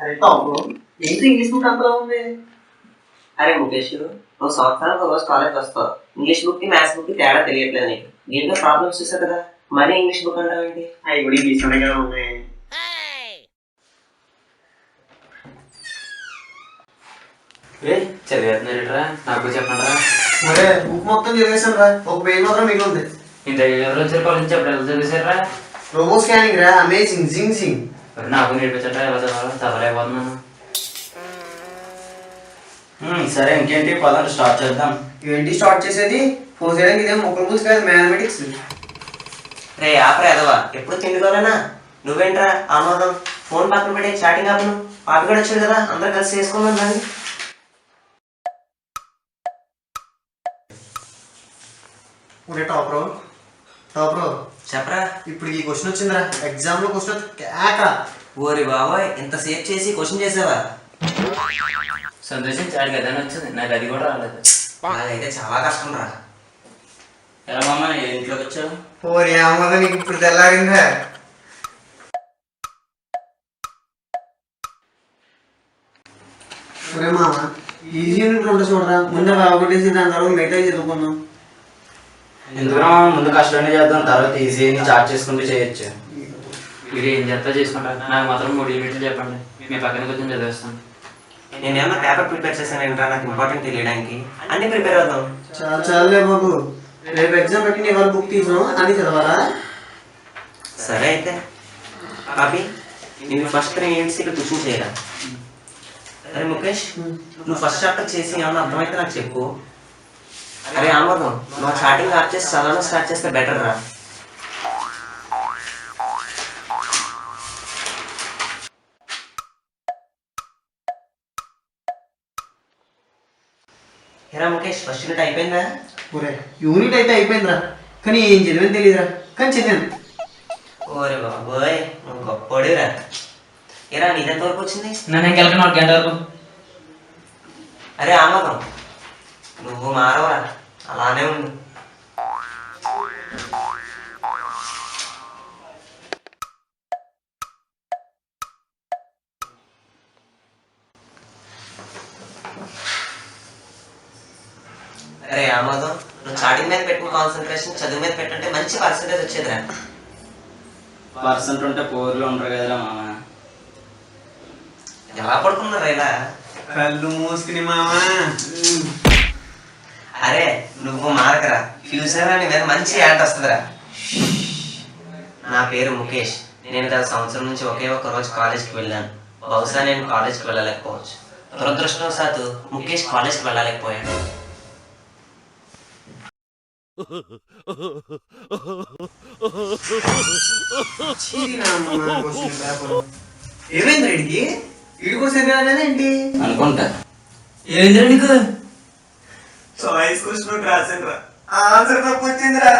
అరే టాప్ ఏంటి English book అంతలా ఉంది? అరే ముఖేష్, నువ్వు సంవత్సరానికి ఒక రోజు కాలేజ్ వస్తావు. ఇంగ్లీష్ బుక్ కి మ్యాథ్స్ బుక్ కి తేడా తెలియట్లేదు నీకు. దీంట్లో ప్రాబ్లమ్స్ చూసావు కదా, మరీ ఇంగ్లీష్ బుక్ అంటావు ఏంటి? అవి కూడా ఇంగ్లీష్ కదా ఉన్నాయి. చదివేస్తున్నారా? నాకు చెప్పండి. మరే బుక్ మొత్తం చదివేశాను రా, ఒక పేజ్ మాత్రం మిగిలింది. ఇంత ఎవరు వచ్చారు కాలేజ్ చెప్పడం చదివేశారా? రోబో స్కానింగ్ రా, అమేజింగ్ జింగ్ జింగ్. నాకు నేర్పించరా? ఎలా చదవాలో చదవలేకపోతున్నాను. సరే ఇంకేంటి, పదండి స్టార్ట్ చేద్దాం. ఏంటి స్టార్ట్ చేసేది? ఫోన్ చేయడానికి ఇదేం మొక్కలు పూసి కాదు, మ్యాథమెటిక్స్. రే ఆపరా ఎదవా, ఎప్పుడు తిండితోనేనా? నువ్వేంట్రా ఆమోదం? ఫోన్ పక్కన పెట్టి చాటింగ్ ఆపను. పాపి కూడా వచ్చాడు కదా, అందరు కలిసి చేసుకుందాం దాన్ని. టాప్ చెప్పరా. ఇప్పుడు ఈ క్వశ్చన్ వచ్చిందిరా, ఎగ్జామ్ లో క్వశ్చన్ కేక. ఓరి బాబోయ్, ఇంత సేవ్ చేసి క్వశ్చన్ చేసావా? సంతోషించాడు కదా అని వచ్చింది, నాకు అది కూడా రాలేదు. అదైతే చాలా కష్టం రా. ఎలా మామ ఇంట్లోకి వచ్చావు? ఓరి ఆమోద, నీకు ఇప్పుడు తెల్లారిందా? ఒరే మామ, ఈజీ యూనిట్ ఉంటుంది చూడరా, ముందే బాగుంటేసి దాని తర్వాత మిగతా చదువుకున్నాం. ఎందుకురా ముందు కష్టమే చేద్దాం, తర్వాత ఈజీ చార్జ్ చేసుకుంటూ చేయొచ్చు. మీరు ఏం చేస్తా చేసుకుంటారు, నాకు మాత్రం 3 యూనిట్లు చెప్పండి, మీ పక్కన కొంచెం చదివేస్తాను. నేనేమన్నా పేపర్ ప్రిపేర్ చేశానంటా, నాకు ఇంపార్టెంట్ తెలియడానికి. అన్ని ప్రిపేర్ అవుతాం. చాలే బాబు, రేపు ఎగ్జామ్ పెట్టి నీ వాళ్ళు బుక్ తీసాం అని చదవాలా? సరే అయితే పాపి, నేను ఫస్ట్ 3 యూనిట్స్ ఇక్కడ క్వశ్చన్ చేయరా. అరే ముఖేష్, నువ్వు ఫస్ట్ చాప్టర్ చేసి ఏమన్నా అర్థమైతే నాకు చెప్పు. అరే ఆమోదం, నువ్వు స్టార్టింగ్ ఆఫ్ చేసి చదవడం స్టార్ట్ చేస్తే బెటర్ రా. హేరా ముఖేష్, ఫస్ట్ యూనిట్ అయిపోయిందా? ఒరే యూనిట్ అయితే అయిపోయిందిరా, కానీ ఏం చదివని తెలియదురా, కానీ చదివాను. ఓరే బాబోయ్, నువ్వు గొప్పడిరా. ఏరా నీదెంత వరకు వచ్చింది? నన్ను ఇంకెళ్ళకండి 1 గంట వరకు. అరే ఆమోదం, నువ్వు మారవరా, అలానే ఉండు. అరే ఆమోదం, నువ్వు చాటింగ్ మీద పెట్టిన కాన్సన్ట్రేషన్ చదువు మీద పెట్టంటే మంచి పర్సెంటేజ్ వచ్చేదిరా. పర్సెంట్ ఉంటే పోర్లో ఉంటారు కదరా మామ. ఎలా పడుకున్నారా ఇలా? కళ్ళు మూసుకుని మామా. అరే నువ్వు మారకరా, ఫ్యూచర్ అని మీద మంచి యాడ్ వస్తుందిరా. నా పేరు ముఖేష్, నేను గత సంవత్సరం నుంచి ఒకే ఒక్క రోజు కాలేజ్కి వెళ్ళాను. బహుశా నేను కాలేజ్కి వెళ్ళలేకపోవచ్చు. దురదృష్టవశాత్తు ముఖేష్ కాలేజ్కి వెళ్ళలేకపోయాడు. ఏమైంది రెడ్డికి? ఇడి కూడా చదివాలేదా ఏంటి అనుకుంటా. ఏంద్రా నీకు? చాయిస్ క్వశ్చన్ రాసాను రా, ఆన్సర్ తప్పు వచ్చిందిరా.